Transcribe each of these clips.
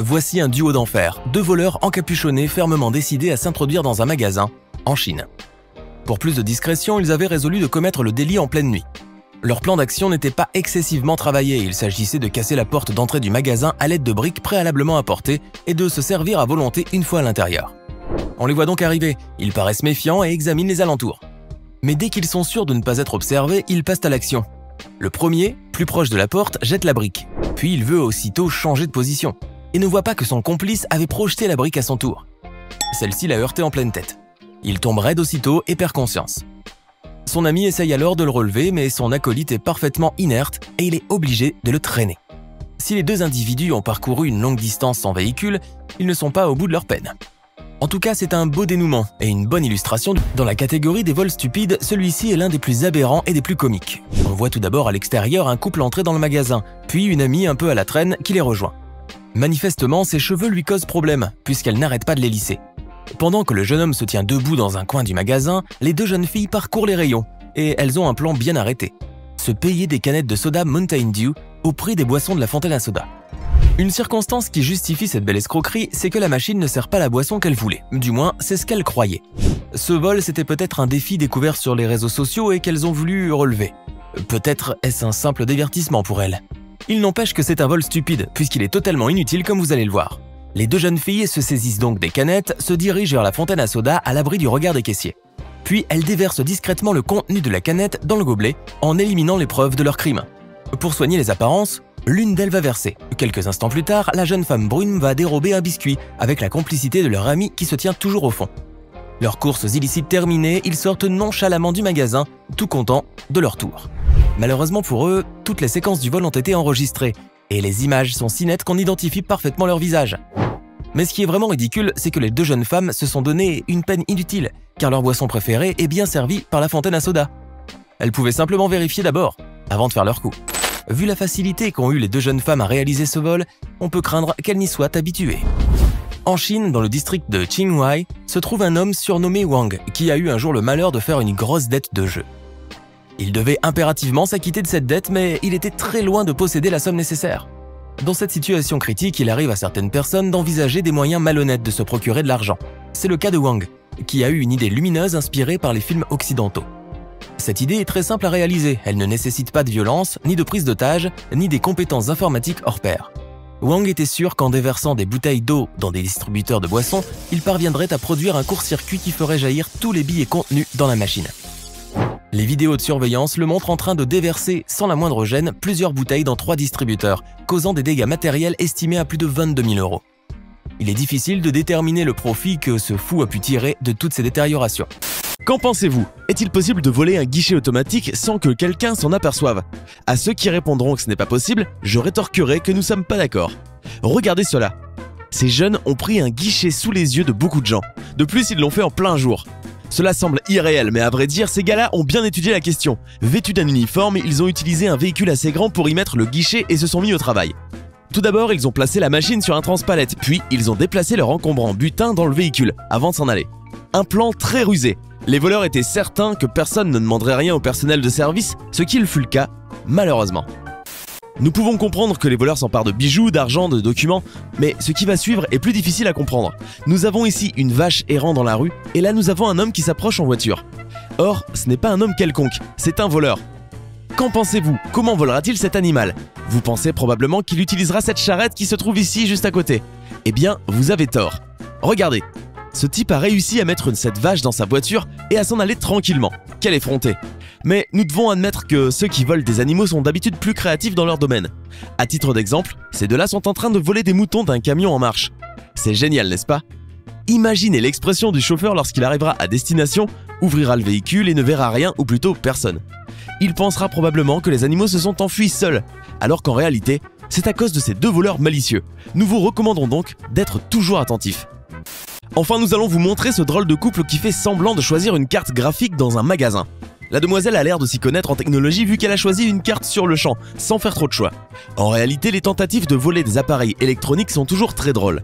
Voici un duo d'enfer, deux voleurs encapuchonnés fermement décidés à s'introduire dans un magasin, en Chine. Pour plus de discrétion, ils avaient résolu de commettre le délit en pleine nuit. Leur plan d'action n'était pas excessivement travaillé, il s'agissait de casser la porte d'entrée du magasin à l'aide de briques préalablement apportées et de se servir à volonté une fois à l'intérieur. On les voit donc arriver, ils paraissent méfiants et examinent les alentours. Mais dès qu'ils sont sûrs de ne pas être observés, ils passent à l'action. Le premier, plus proche de la porte, jette la brique, puis il veut aussitôt changer de position, et ne voit pas que son complice avait projeté la brique à son tour. Celle-ci l'a heurté en pleine tête. Il tombe raide aussitôt et perd conscience. Son ami essaye alors de le relever, mais son acolyte est parfaitement inerte et il est obligé de le traîner. Si les deux individus ont parcouru une longue distance sans véhicule, ils ne sont pas au bout de leur peine. En tout cas, c'est un beau dénouement et une bonne illustration. Dans la catégorie des vols stupides, celui-ci est l'un des plus aberrants et des plus comiques. On voit tout d'abord à l'extérieur un couple entrer dans le magasin, puis une amie un peu à la traîne qui les rejoint. Manifestement, ses cheveux lui causent problème, puisqu'elle n'arrête pas de les lisser. Pendant que le jeune homme se tient debout dans un coin du magasin, les deux jeunes filles parcourent les rayons, et elles ont un plan bien arrêté. Se payer des canettes de soda Mountain Dew au prix des boissons de la fontaine à soda. Une circonstance qui justifie cette belle escroquerie, c'est que la machine ne sert pas la boisson qu'elle voulait. Du moins, c'est ce qu'elle croyait. Ce vol, c'était peut-être un défi découvert sur les réseaux sociaux et qu'elles ont voulu relever. Peut-être est-ce un simple divertissement pour elles. Il n'empêche que c'est un vol stupide, puisqu'il est totalement inutile comme vous allez le voir. Les deux jeunes filles se saisissent donc des canettes, se dirigent vers la fontaine à soda à l'abri du regard des caissiers. Puis elles déversent discrètement le contenu de la canette dans le gobelet en éliminant les preuves de leur crime. Pour soigner les apparences, l'une d'elles va verser. Quelques instants plus tard, la jeune femme brune va dérober un biscuit avec la complicité de leur ami qui se tient toujours au fond. Leurs courses illicites terminées, ils sortent nonchalamment du magasin, tout contents de leur tour. Malheureusement pour eux, toutes les séquences du vol ont été enregistrées et les images sont si nettes qu'on identifie parfaitement leur visage. Mais ce qui est vraiment ridicule, c'est que les deux jeunes femmes se sont donné une peine inutile, car leur boisson préférée est bien servie par la fontaine à soda. Elles pouvaient simplement vérifier d'abord, avant de faire leur coup. Vu la facilité qu'ont eu les deux jeunes femmes à réaliser ce vol, on peut craindre qu'elles n'y soient habituées. En Chine, dans le district de Qinghai, se trouve un homme surnommé Wang, qui a eu un jour le malheur de faire une grosse dette de jeu. Il devait impérativement s'acquitter de cette dette, mais il était très loin de posséder la somme nécessaire. Dans cette situation critique, il arrive à certaines personnes d'envisager des moyens malhonnêtes de se procurer de l'argent. C'est le cas de Wang, qui a eu une idée lumineuse inspirée par les films occidentaux. Cette idée est très simple à réaliser, elle ne nécessite pas de violence, ni de prise d'otage, ni des compétences informatiques hors pair. Wang était sûr qu'en déversant des bouteilles d'eau dans des distributeurs de boissons, il parviendrait à produire un court-circuit qui ferait jaillir tous les billets contenus dans la machine. Les vidéos de surveillance le montrent en train de déverser, sans la moindre gêne, plusieurs bouteilles dans 3 distributeurs, causant des dégâts matériels estimés à plus de 22 000 €. Il est difficile de déterminer le profit que ce fou a pu tirer de toutes ces détériorations. Qu'en pensez-vous? Est-il possible de voler un guichet automatique sans que quelqu'un s'en aperçoive? À ceux qui répondront que ce n'est pas possible, je rétorquerai que nous sommes pas d'accord. Regardez cela. Ces jeunes ont pris un guichet sous les yeux de beaucoup de gens. De plus, ils l'ont fait en plein jour. Cela semble irréel, mais à vrai dire, ces gars-là ont bien étudié la question. Vêtus d'un uniforme, ils ont utilisé un véhicule assez grand pour y mettre le guichet et se sont mis au travail. Tout d'abord, ils ont placé la machine sur un transpalette, puis ils ont déplacé leur encombrant butin dans le véhicule, avant de s'en aller. Un plan très rusé. Les voleurs étaient certains que personne ne demanderait rien au personnel de service, ce qui fut le cas, malheureusement. Nous pouvons comprendre que les voleurs s'emparent de bijoux, d'argent, de documents, mais ce qui va suivre est plus difficile à comprendre. Nous avons ici une vache errant dans la rue, et là nous avons un homme qui s'approche en voiture. Or, ce n'est pas un homme quelconque, c'est un voleur. Qu'en pensez-vous? Comment volera-t-il cet animal? Vous pensez probablement qu'il utilisera cette charrette qui se trouve ici juste à côté. Eh bien, vous avez tort. Regardez, ce type a réussi à mettre cette vache dans sa voiture et à s'en aller tranquillement. Quel effronté! Mais nous devons admettre que ceux qui volent des animaux sont d'habitude plus créatifs dans leur domaine. À titre d'exemple, ces deux-là sont en train de voler des moutons d'un camion en marche. C'est génial, n'est-ce pas? Imaginez l'expression du chauffeur lorsqu'il arrivera à destination, ouvrira le véhicule et ne verra rien, ou plutôt personne. Il pensera probablement que les animaux se sont enfuis seuls, alors qu'en réalité, c'est à cause de ces deux voleurs malicieux. Nous vous recommandons donc d'être toujours attentifs. Enfin, nous allons vous montrer ce drôle de couple qui fait semblant de choisir une carte graphique dans un magasin. La demoiselle a l'air de s'y connaître en technologie vu qu'elle a choisi une carte sur le champ, sans faire trop de choix. En réalité, les tentatives de voler des appareils électroniques sont toujours très drôles.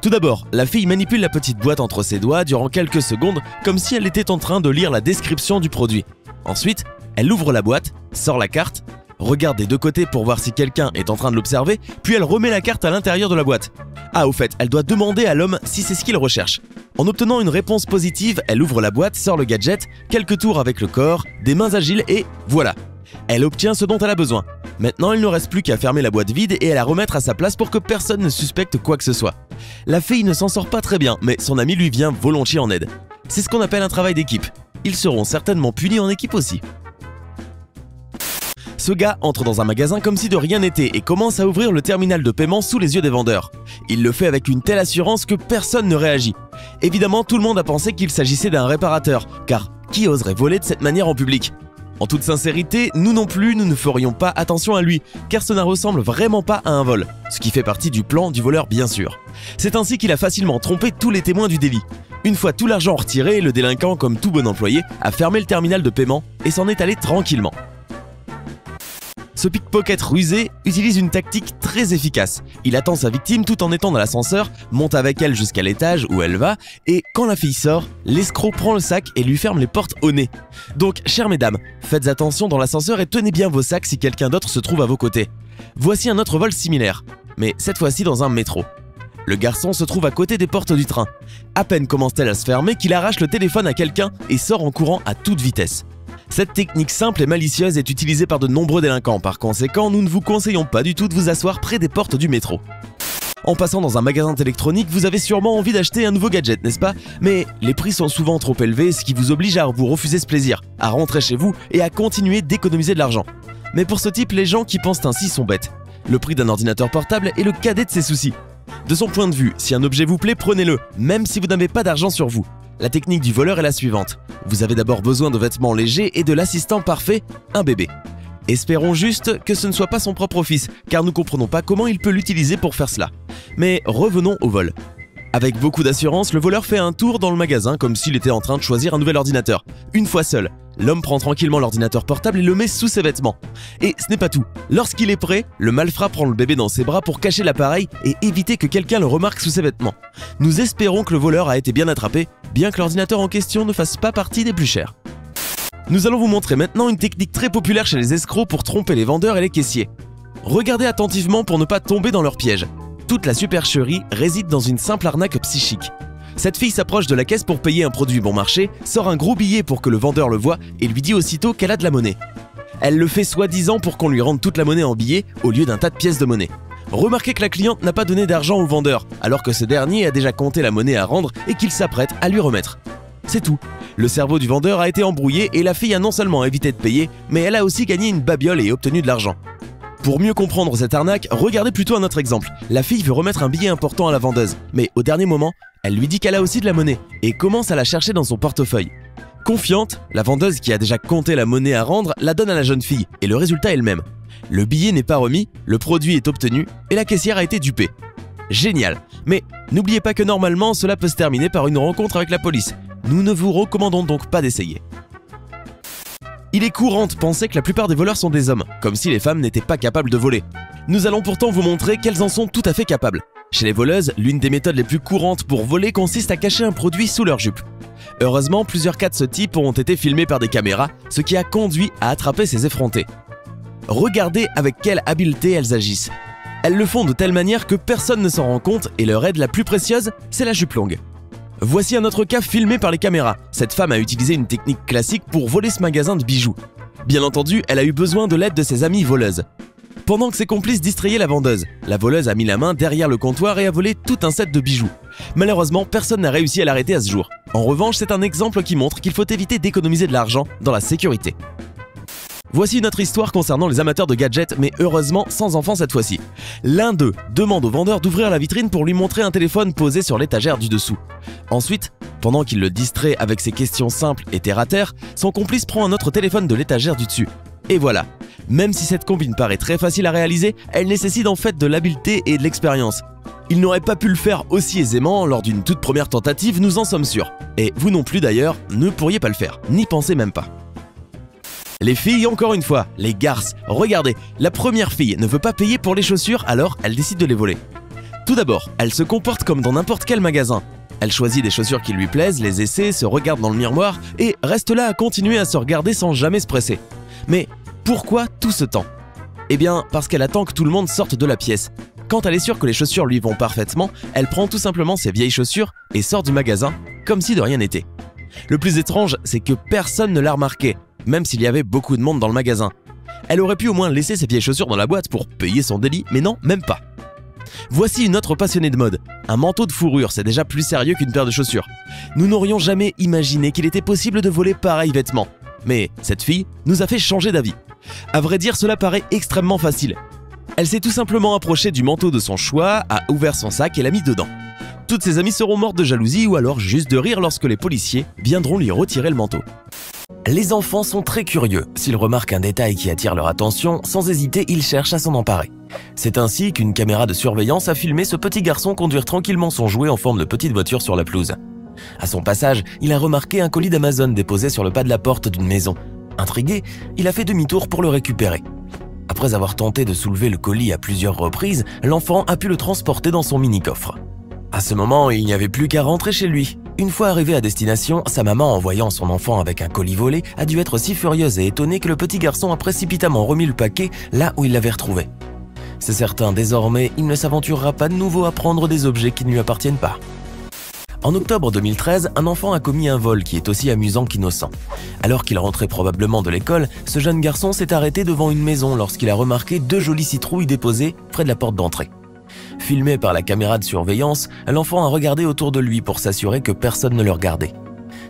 Tout d'abord, la fille manipule la petite boîte entre ses doigts durant quelques secondes comme si elle était en train de lire la description du produit. Ensuite, elle ouvre la boîte, sort la carte, regarde des deux côtés pour voir si quelqu'un est en train de l'observer, puis elle remet la carte à l'intérieur de la boîte. Ah, au fait, elle doit demander à l'homme si c'est ce qu'il recherche. En obtenant une réponse positive, elle ouvre la boîte, sort le gadget, quelques tours avec le corps, des mains agiles et voilà. Elle obtient ce dont elle a besoin. Maintenant, il ne reste plus qu'à fermer la boîte vide et à la remettre à sa place pour que personne ne suspecte quoi que ce soit. La fille ne s'en sort pas très bien, mais son ami lui vient volontiers en aide. C'est ce qu'on appelle un travail d'équipe. Ils seront certainement punis en équipe aussi. Ce gars entre dans un magasin comme si de rien n'était et commence à ouvrir le terminal de paiement sous les yeux des vendeurs. Il le fait avec une telle assurance que personne ne réagit. Évidemment, tout le monde a pensé qu'il s'agissait d'un réparateur, car qui oserait voler de cette manière en public ? En toute sincérité, nous non plus, nous ne ferions pas attention à lui, car cela ne ressemble vraiment pas à un vol, ce qui fait partie du plan du voleur bien sûr. C'est ainsi qu'il a facilement trompé tous les témoins du délit. Une fois tout l'argent retiré, le délinquant, comme tout bon employé, a fermé le terminal de paiement et s'en est allé tranquillement. Ce pickpocket rusé utilise une tactique très efficace. Il attend sa victime tout en étant dans l'ascenseur, monte avec elle jusqu'à l'étage où elle va, et quand la fille sort, l'escroc prend le sac et lui ferme les portes au nez. Donc, chères mesdames, faites attention dans l'ascenseur et tenez bien vos sacs si quelqu'un d'autre se trouve à vos côtés. Voici un autre vol similaire, mais cette fois-ci dans un métro. Le garçon se trouve à côté des portes du train. À peine commence-t-elle à se fermer qu'il arrache le téléphone à quelqu'un et sort en courant à toute vitesse. Cette technique simple et malicieuse est utilisée par de nombreux délinquants, par conséquent, nous ne vous conseillons pas du tout de vous asseoir près des portes du métro. En passant dans un magasin d'électronique, vous avez sûrement envie d'acheter un nouveau gadget, n'est-ce pas? Mais les prix sont souvent trop élevés, ce qui vous oblige à vous refuser ce plaisir, à rentrer chez vous et à continuer d'économiser de l'argent. Mais pour ce type, les gens qui pensent ainsi sont bêtes. Le prix d'un ordinateur portable est le cadet de ses soucis. De son point de vue, si un objet vous plaît, prenez-le, même si vous n'avez pas d'argent sur vous. La technique du voleur est la suivante. Vous avez d'abord besoin de vêtements légers et de l'assistant parfait, un bébé. Espérons juste que ce ne soit pas son propre fils, car nous comprenons pas comment il peut l'utiliser pour faire cela. Mais revenons au vol. Avec beaucoup d'assurance, le voleur fait un tour dans le magasin comme s'il était en train de choisir un nouvel ordinateur. Une fois seul, l'homme prend tranquillement l'ordinateur portable et le met sous ses vêtements. Et ce n'est pas tout. Lorsqu'il est prêt, le malfrat prend le bébé dans ses bras pour cacher l'appareil et éviter que quelqu'un le remarque sous ses vêtements. Nous espérons que le voleur a été bien attrapé, bien que l'ordinateur en question ne fasse pas partie des plus chers. Nous allons vous montrer maintenant une technique très populaire chez les escrocs pour tromper les vendeurs et les caissiers. Regardez attentivement pour ne pas tomber dans leur piège. Toute la supercherie réside dans une simple arnaque psychique. Cette fille s'approche de la caisse pour payer un produit bon marché, sort un gros billet pour que le vendeur le voie et lui dit aussitôt qu'elle a de la monnaie. Elle le fait soi-disant pour qu'on lui rende toute la monnaie en billets au lieu d'un tas de pièces de monnaie. Remarquez que la cliente n'a pas donné d'argent au vendeur, alors que ce dernier a déjà compté la monnaie à rendre et qu'il s'apprête à lui remettre. C'est tout. Le cerveau du vendeur a été embrouillé et la fille a non seulement évité de payer, mais elle a aussi gagné une babiole et obtenu de l'argent. Pour mieux comprendre cette arnaque, regardez plutôt un autre exemple. La fille veut remettre un billet important à la vendeuse, mais au dernier moment, elle lui dit qu'elle a aussi de la monnaie et commence à la chercher dans son portefeuille. Confiante, la vendeuse qui a déjà compté la monnaie à rendre la donne à la jeune fille et le résultat est le même. Le billet n'est pas remis, le produit est obtenu et la caissière a été dupée. Génial! Mais n'oubliez pas que normalement cela peut se terminer par une rencontre avec la police. Nous ne vous recommandons donc pas d'essayer. Il est courant de penser que la plupart des voleurs sont des hommes, comme si les femmes n'étaient pas capables de voler. Nous allons pourtant vous montrer qu'elles en sont tout à fait capables. Chez les voleuses, l'une des méthodes les plus courantes pour voler consiste à cacher un produit sous leur jupe. Heureusement, plusieurs cas de ce type ont été filmés par des caméras, ce qui a conduit à attraper ces effrontés. Regardez avec quelle habileté elles agissent. Elles le font de telle manière que personne ne s'en rend compte et leur aide la plus précieuse, c'est la jupe longue. Voici un autre cas filmé par les caméras. Cette femme a utilisé une technique classique pour voler ce magasin de bijoux. Bien entendu, elle a eu besoin de l'aide de ses amies voleuses. Pendant que ses complices distrayaient la vendeuse, la voleuse a mis la main derrière le comptoir et a volé tout un set de bijoux. Malheureusement, personne n'a réussi à l'arrêter à ce jour. En revanche, c'est un exemple qui montre qu'il faut éviter d'économiser de l'argent dans la sécurité. Voici une autre histoire concernant les amateurs de gadgets, mais heureusement sans enfants cette fois-ci. L'un d'eux demande au vendeur d'ouvrir la vitrine pour lui montrer un téléphone posé sur l'étagère du dessous. Ensuite, pendant qu'il le distrait avec ses questions simples et terre-à-terre, son complice prend un autre téléphone de l'étagère du dessus. Et voilà. Même si cette combine paraît très facile à réaliser, elle nécessite en fait de l'habileté et de l'expérience. Il n'aurait pas pu le faire aussi aisément lors d'une toute première tentative, nous en sommes sûrs. Et vous non plus d'ailleurs, ne pourriez pas le faire, n'y pensez même pas. Les filles, encore une fois, les garces, regardez, la première fille ne veut pas payer pour les chaussures, alors elle décide de les voler. Tout d'abord, elle se comporte comme dans n'importe quel magasin. Elle choisit des chaussures qui lui plaisent, les essaie, se regarde dans le miroir et reste là à continuer à se regarder sans jamais se presser. Mais pourquoi tout ce temps? Eh bien, parce qu'elle attend que tout le monde sorte de la pièce. Quand elle est sûre que les chaussures lui vont parfaitement, elle prend tout simplement ses vieilles chaussures et sort du magasin, comme si de rien n'était. Le plus étrange, c'est que personne ne l'a remarqué, même s'il y avait beaucoup de monde dans le magasin. Elle aurait pu au moins laisser ses vieilles chaussures dans la boîte pour payer son délit, mais non, même pas. Voici une autre passionnée de mode. Un manteau de fourrure, c'est déjà plus sérieux qu'une paire de chaussures. Nous n'aurions jamais imaginé qu'il était possible de voler pareil vêtement. Mais cette fille nous a fait changer d'avis. À vrai dire, cela paraît extrêmement facile. Elle s'est tout simplement approchée du manteau de son choix, a ouvert son sac et l'a mis dedans. Toutes ses amies seront mortes de jalousie ou alors juste de rire lorsque les policiers viendront lui retirer le manteau. Les enfants sont très curieux. S'ils remarquent un détail qui attire leur attention, sans hésiter, ils cherchent à s'en emparer. C'est ainsi qu'une caméra de surveillance a filmé ce petit garçon conduire tranquillement son jouet en forme de petite voiture sur la pelouse. À son passage, il a remarqué un colis d'Amazon déposé sur le pas de la porte d'une maison. Intrigué, il a fait demi-tour pour le récupérer. Après avoir tenté de soulever le colis à plusieurs reprises, l'enfant a pu le transporter dans son mini-coffre. À ce moment, il n'y avait plus qu'à rentrer chez lui. Une fois arrivé à destination, sa maman, en voyant son enfant avec un colis volé, a dû être si furieuse et étonnée que le petit garçon a précipitamment remis le paquet là où il l'avait retrouvé. C'est certain, désormais, il ne s'aventurera pas de nouveau à prendre des objets qui ne lui appartiennent pas. En octobre 2013, un enfant a commis un vol qui est aussi amusant qu'innocent. Alors qu'il rentrait probablement de l'école, ce jeune garçon s'est arrêté devant une maison lorsqu'il a remarqué 2 jolies citrouilles déposées près de la porte d'entrée. Filmé par la caméra de surveillance, l'enfant a regardé autour de lui pour s'assurer que personne ne le regardait.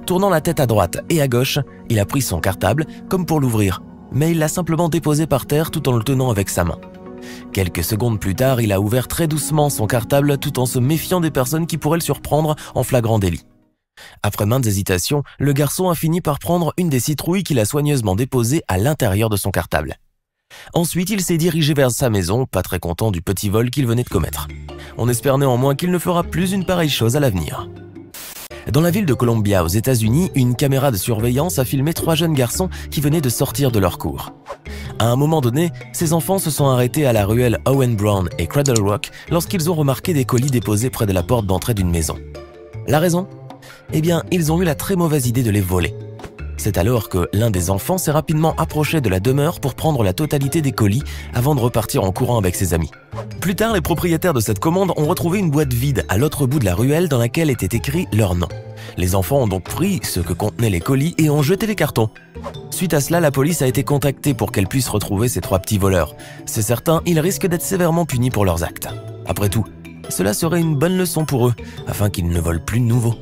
Tournant la tête à droite et à gauche, il a pris son cartable comme pour l'ouvrir, mais il l'a simplement déposé par terre tout en le tenant avec sa main. Quelques secondes plus tard, il a ouvert très doucement son cartable tout en se méfiant des personnes qui pourraient le surprendre en flagrant délit. Après maintes hésitations, le garçon a fini par prendre une des citrouilles qu'il a soigneusement déposées à l'intérieur de son cartable. Ensuite, il s'est dirigé vers sa maison, pas très content du petit vol qu'il venait de commettre. On espère néanmoins qu'il ne fera plus une pareille chose à l'avenir. Dans la ville de Columbia, aux États-Unis, une caméra de surveillance a filmé 3 jeunes garçons qui venaient de sortir de leur cours. À un moment donné, ces enfants se sont arrêtés à la ruelle Owen Brown et Cradle Rock lorsqu'ils ont remarqué des colis déposés près de la porte d'entrée d'une maison. La raison ? Eh bien, ils ont eu la très mauvaise idée de les voler. C'est alors que l'un des enfants s'est rapidement approché de la demeure pour prendre la totalité des colis avant de repartir en courant avec ses amis. Plus tard, les propriétaires de cette commande ont retrouvé une boîte vide à l'autre bout de la ruelle dans laquelle était écrit leur nom. Les enfants ont donc pris ce que contenaient les colis et ont jeté les cartons. Suite à cela, la police a été contactée pour qu'elle puisse retrouver ces 3 petits voleurs. C'est certain, ils risquent d'être sévèrement punis pour leurs actes. Après tout, cela serait une bonne leçon pour eux, afin qu'ils ne volent plus de nouveau.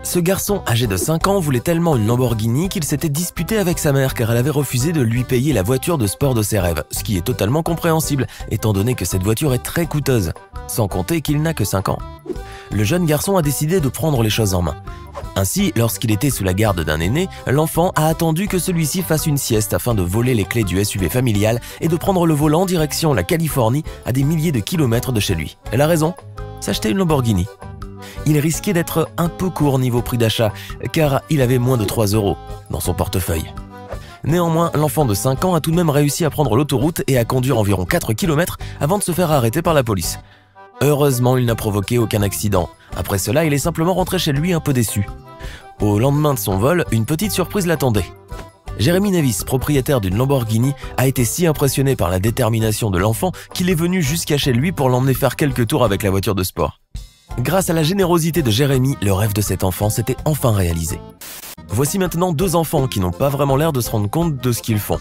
Ce garçon, âgé de 5 ans, voulait tellement une Lamborghini qu'il s'était disputé avec sa mère car elle avait refusé de lui payer la voiture de sport de ses rêves, ce qui est totalement compréhensible, étant donné que cette voiture est très coûteuse, sans compter qu'il n'a que 5 ans. Le jeune garçon a décidé de prendre les choses en main. Ainsi, lorsqu'il était sous la garde d'un aîné, l'enfant a attendu que celui-ci fasse une sieste afin de voler les clés du SUV familial et de prendre le volant en direction la Californie à des milliers de kilomètres de chez lui. Et la raison ? S'acheter une Lamborghini. Il risquait d'être un peu court niveau prix d'achat, car il avait moins de 3 € dans son portefeuille. Néanmoins, l'enfant de 5 ans a tout de même réussi à prendre l'autoroute et à conduire environ 4 km avant de se faire arrêter par la police. Heureusement, il n'a provoqué aucun accident. Après cela, il est simplement rentré chez lui un peu déçu. Au lendemain de son vol, une petite surprise l'attendait. Jeremy Nevis, propriétaire d'une Lamborghini, a été si impressionné par la détermination de l'enfant qu'il est venu jusqu'à chez lui pour l'emmener faire quelques tours avec la voiture de sport. Grâce à la générosité de Jérémy, le rêve de cet enfant s'était enfin réalisé. Voici maintenant 2 enfants qui n'ont pas vraiment l'air de se rendre compte de ce qu'ils font.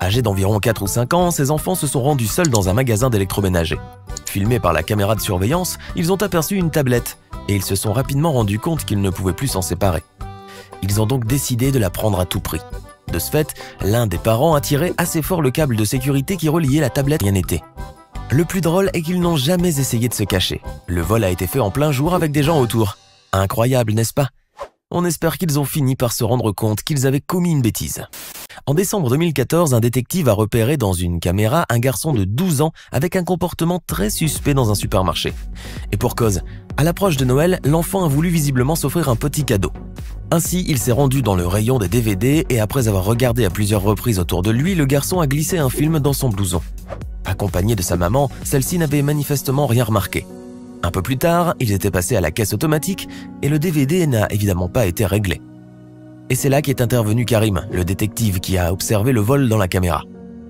Âgés d'environ 4 ou 5 ans, ces enfants se sont rendus seuls dans un magasin d'électroménager. Filmés par la caméra de surveillance, ils ont aperçu une tablette et ils se sont rapidement rendus compte qu'ils ne pouvaient plus s'en séparer. Ils ont donc décidé de la prendre à tout prix. De ce fait, l'un des parents a tiré assez fort le câble de sécurité qui reliait la tablette et rien n'était. Le plus drôle est qu'ils n'ont jamais essayé de se cacher. Le vol a été fait en plein jour avec des gens autour. Incroyable, n'est-ce pas ? On espère qu'ils ont fini par se rendre compte qu'ils avaient commis une bêtise. En décembre 2014, un détective a repéré dans une caméra un garçon de 12 ans avec un comportement très suspect dans un supermarché. Et pour cause, à l'approche de Noël, l'enfant a voulu visiblement s'offrir un petit cadeau. Ainsi, il s'est rendu dans le rayon des DVD et après avoir regardé à plusieurs reprises autour de lui, le garçon a glissé un film dans son blouson. Accompagné de sa maman, celle-ci n'avait manifestement rien remarqué. Un peu plus tard, ils étaient passés à la caisse automatique et le DVD n'a évidemment pas été réglé. Et c'est là qu'est intervenu Karim, le détective qui a observé le vol dans la caméra.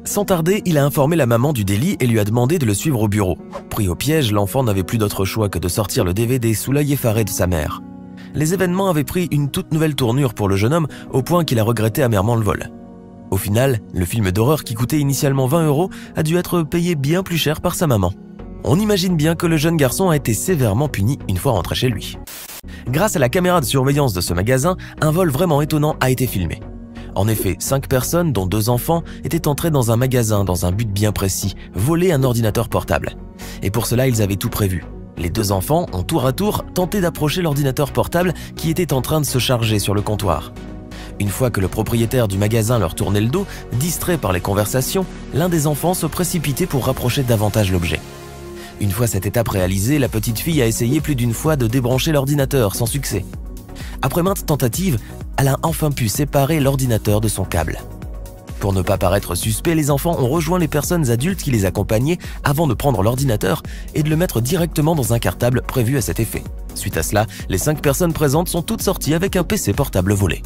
Sans tarder, il a informé la maman du délit et lui a demandé de le suivre au bureau. Pris au piège, l'enfant n'avait plus d'autre choix que de sortir le DVD sous l'œil effaré de sa mère. Les événements avaient pris une toute nouvelle tournure pour le jeune homme au point qu'il a regretté amèrement le vol. Au final, le film d'horreur qui coûtait initialement 20 € a dû être payé bien plus cher par sa maman. On imagine bien que le jeune garçon a été sévèrement puni une fois rentré chez lui. Grâce à la caméra de surveillance de ce magasin, un vol vraiment étonnant a été filmé. En effet, 5 personnes, dont 2 enfants, étaient entrées dans un magasin dans un but bien précis, voler un ordinateur portable. Et pour cela, ils avaient tout prévu. Les 2 enfants ont tour à tour tenté d'approcher l'ordinateur portable qui était en train de se charger sur le comptoir. Une fois que le propriétaire du magasin leur tournait le dos, distrait par les conversations, l'un des enfants se précipitait pour rapprocher davantage l'objet. Une fois cette étape réalisée, la petite fille a essayé plus d'une fois de débrancher l'ordinateur sans succès. Après maintes tentatives, elle a enfin pu séparer l'ordinateur de son câble. Pour ne pas paraître suspect, les enfants ont rejoint les personnes adultes qui les accompagnaient avant de prendre l'ordinateur et de le mettre directement dans un cartable prévu à cet effet. Suite à cela, les 5 personnes présentes sont toutes sorties avec un PC portable volé.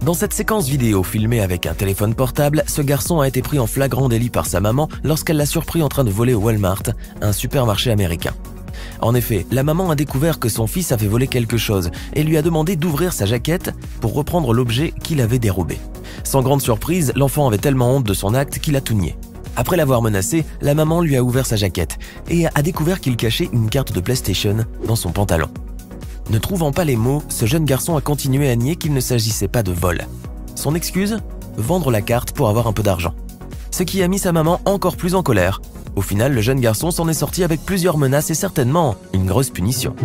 Dans cette séquence vidéo filmée avec un téléphone portable, ce garçon a été pris en flagrant délit par sa maman lorsqu'elle l'a surpris en train de voler au Walmart, un supermarché américain. En effet, la maman a découvert que son fils avait volé quelque chose et lui a demandé d'ouvrir sa jaquette pour reprendre l'objet qu'il avait dérobé. Sans grande surprise, l'enfant avait tellement honte de son acte qu'il a tout nié. Après l'avoir menacé, la maman lui a ouvert sa jaquette et a découvert qu'il cachait une carte de PlayStation dans son pantalon. Ne trouvant pas les mots, ce jeune garçon a continué à nier qu'il ne s'agissait pas de vol. Son excuse ? Vendre la carte pour avoir un peu d'argent. Ce qui a mis sa maman encore plus en colère. Au final, le jeune garçon s'en est sorti avec plusieurs menaces et certainement une grosse punition.